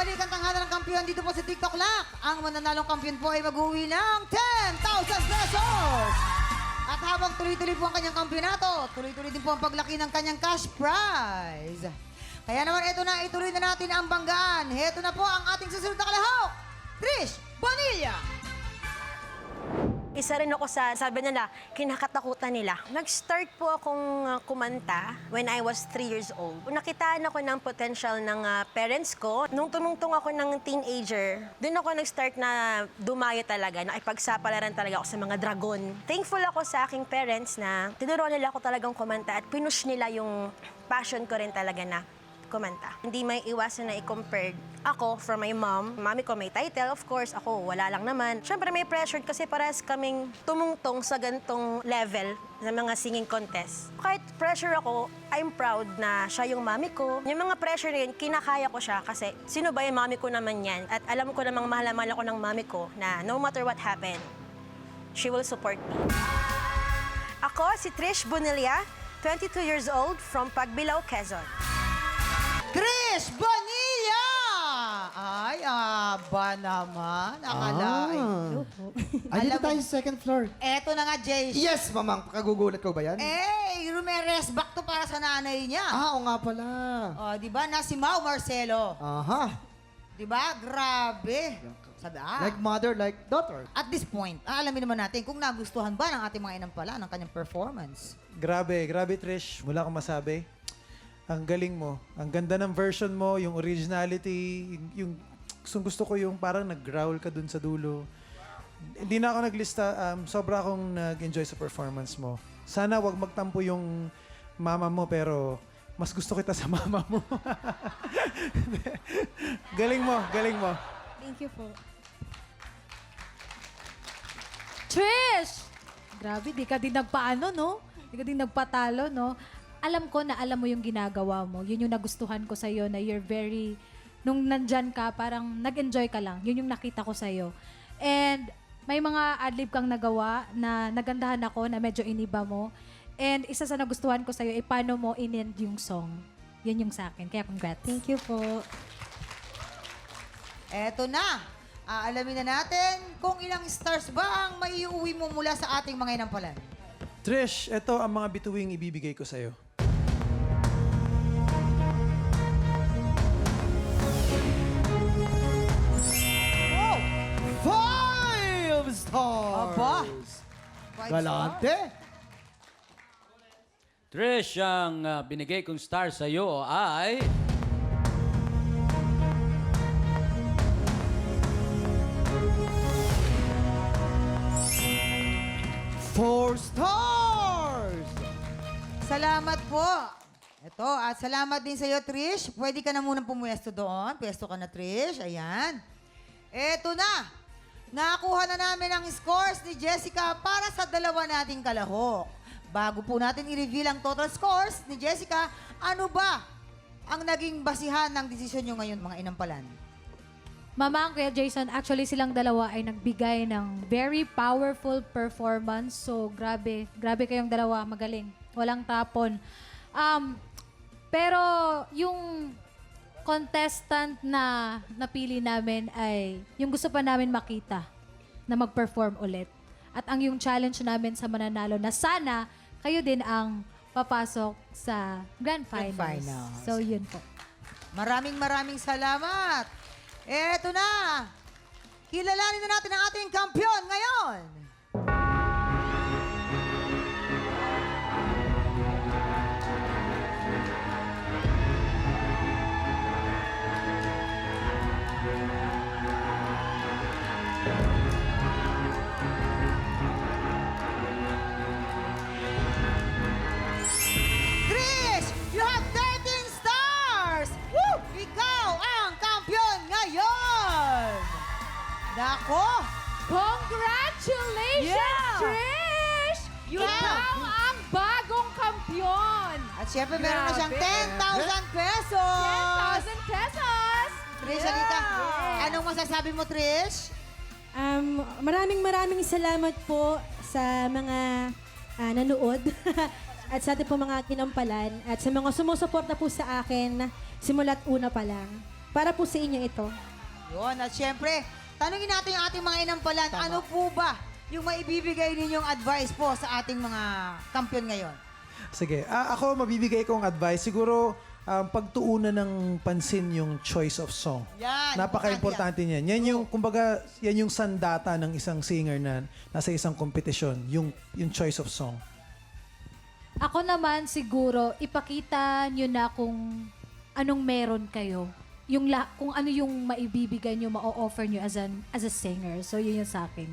nagbabalik ang tanghalan ng kampiyon dito po sa TikTok Lock. Ang mananalong kampiyon po ay mag-uwi ng 10,000 pesos. At habang tuloy-tuloy po ang kanyang kampyonato, tuloy-tuloy din po ang paglaki ng kanyang cash prize. Kaya naman ito na, ituloy na natin ang banggaan. Heto na po ang ating susunod na kalahok, Trish Bonilla. Isa rin ako sa, sabi nila, kinakatakutan nila. Nag-start po akong kumanta when I was 3 years old. Nakitaan ako ng potential ng parents ko. Nung tumungtong ako ng teenager, doon ako nag-start na dumayo talaga, nakipagsapalaran talaga ako sa mga dragon. Thankful ako sa aking parents na tinuruan nila ako talagang kumanta at pinush nila yung passion ko rin talaga na kumanta. Hindi may iwasan na i-compare ako from my mom. Mami ko may title, of course. Ako, wala lang naman. Siyempre may pressure kasi parehas kaming tumungtong sa gantong level sa mga singing contest. Kahit pressure ako, I'm proud na siya yung mami ko. Yung mga pressure na yun, kinakaya ko siya kasi sino ba yung mami ko naman yan? At alam ko namang mahal na mahal ako ng mami ko na no matter what happened, she will support me. Ako, si Trish Bonilla, 22 years old, from Pagbilao, Quezon. Trish Bonilla! Ay, aba naman. Akalain. Ay, dito tayo sa second floor. Eto na nga, Jay. Yes, mamang. Kagugulat ko ba yan? Rumeres back to para sa nanay niya. Oo nga pala. Oh, di ba? Na si Mau Marcelo. Aha. Di ba? Grabe. Sabi, Like mother, like daughter. At this point, alamin naman natin kung nagustuhan ba ng ating mga inampala ng kanyang performance. Grabe, grabe Trish. Wala akong masabi. Ang galing mo. Ang ganda ng version mo, yung originality, yung gusto ko yung parang nag-growl ka dun sa dulo. Hindi na ako naglista. Sobra akong nag-enjoy sa performance mo. Sana wag magtampo yung mama mo, pero mas gusto kita sa mama mo. Galing mo, galing mo. Thank you po. Trish! Grabe, di ka din nagpaano, no? Di ka din nagpatalo, no? Alam ko na alam mo yung ginagawa mo. Yun yung nagustuhan ko sa'yo na you're very... Nung nandyan ka, parang nag-enjoy ka lang. Yun yung nakita ko sa'yo. And may mga adlib kang nagawa na nagandahan ako na medyo iniba mo. And isa sa nagustuhan ko sa'yo, paano mo in-end yung song. Yun yung sa akin. Kaya congrats. Thank you po. Eto na. Aalamin na natin kung ilang stars ba ang maiuwi mo mula sa ating mga inampalan. Trish, ito ang mga bituing ibibigay ko sa'yo. Oh! 5 stars! Aba! Galante! Trish, ang binigay kong star sa iyo ay... Four stars! Salamat po. Ito, at salamat din sa iyo, Trish. Pwede ka na munang pumuesto doon. Pwesto ka na, Trish. Ayan. Eto na. Nakakuha na namin ang scores ni Jessica para sa dalawa nating kalahok. Bago po natin i-reveal ang total scores ni Jessica, ano ba ang naging basihan ng desisyon nyo ngayon, mga inampalan? Mama, Kuya Jason, actually silang dalawa ay nagbigay ng very powerful performance. So, grabe. Grabe kayong dalawa. Magaling. Walang tapon. Pero, yung contestant na napili namin ay yung gusto pa namin makita na mag-perform ulit. At ang yung challenge namin sa mananalo na sana kayo din ang papasok sa Grand Finals. Finals. So, yun po. Maraming salamat. Eto na. Kilalanin na natin ang ating kampiyon ngayon. Trish, you have 13 stars! Woo! Ikaw ang kampiyon ngayon! Nako! Congratulations, Trish! Yeah. Ikaw ang bagong kampyon! At syempre meron na siyang 10,000 pesos! 10,000 pesos! Trish, halika. Anong masasabi mo, Trish? Maraming salamat po sa mga nanood at sa ating po mga kinampalan at sa mga sumusuporta po sa akin simula't una pa lang. Para po sa inyo ito. Yun, at syempre, tanungin natin yung ating mga inampalan, ano po ba yung maibibigay ninyong advice po sa ating mga kampiyon ngayon? Sige, ako mabibigay kong advice. Siguro, pagtuunan ng pansin yung choice of song. Yan, Napaka-importante niyan. Yan yung, kumbaga, yan yung sandata ng isang singer na nasa isang kompetisyon, yung choice of song. Ako naman siguro, ipakita nyo na kung anong meron kayo. Kung ano yung maibibigay nyo, ma-offer nyo as a singer. So, yun yung sa akin.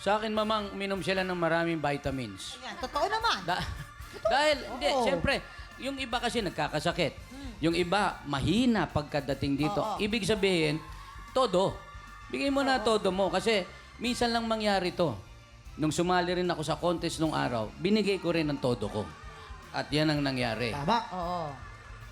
Sa akin, mamang, uminom sila ng maraming vitamins. Yan, totoo naman. Dahil, hindi, siyempre, yung iba kasi nagkakasakit. Yung iba, mahina pagkadating dito. Ibig sabihin, todo. Bigay mo na todo mo. Kasi, minsan lang mangyari to. Nung sumali rin ako sa contest nung araw, binigay ko rin ng todo ko. At yan ang nangyari. Tama. Oo.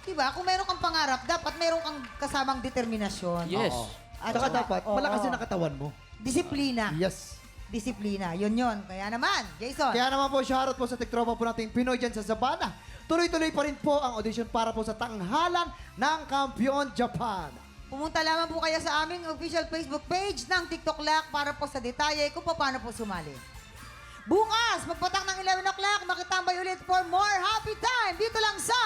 Diba? Kung meron kang pangarap, dapat meron kang kasamang determinasyon. Yes. At Saka saka, dapat, malakas din ang katawan mo. disiplina. Yes. Disiplina. Yun. Kaya naman, Jason. Kaya naman po, shoutout po sa tiktropa po nating Pinoy dyan sa Zabana. Tuloy-tuloy pa rin po ang audition para po sa tanghalan ng Kampiyon Japan. Pumunta lamang po kayo sa aming official Facebook page ng TikTok Lock para po sa detalye kung paano po sumali. Bukas, magpatak ng 11 o'clock, makitambay ulit for more happy time dito lang sa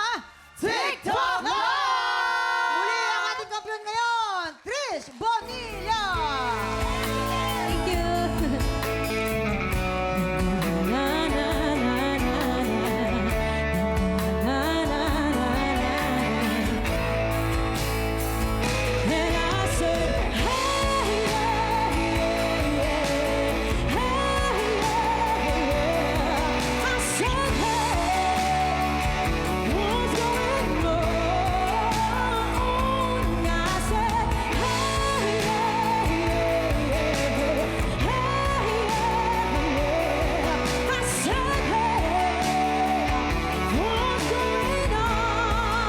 TikTok Lock! Muli ang ating kampiyon ngayon, Trish Bonilla! Thank you. Na, na, na, na, na. Na, na, na, na. And I said, hey, yeah, yeah, yeah. Hey, yeah, yeah. I said, hey, what's going on? I said, hey, yeah, yeah, yeah. Hey, yeah, yeah. I said, hey, what's going on?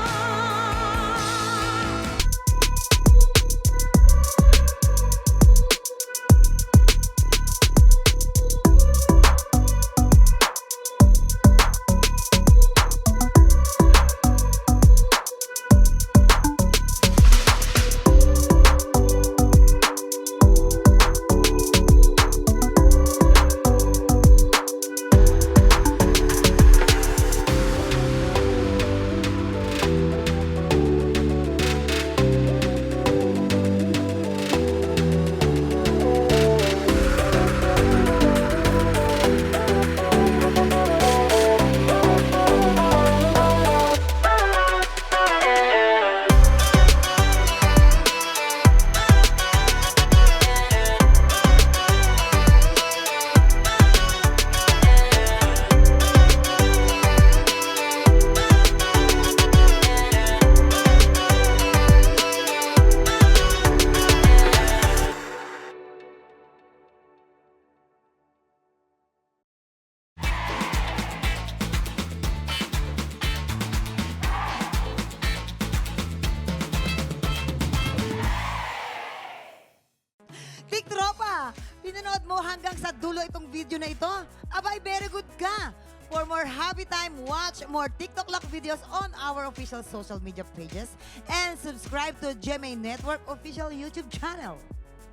Tiktropa, pinanood mo hanggang sa dulo itong video na ito? Abay, very good ka! For more happy time, watch more TikTok Lock videos on our official social media pages and subscribe to GMA Network official YouTube channel.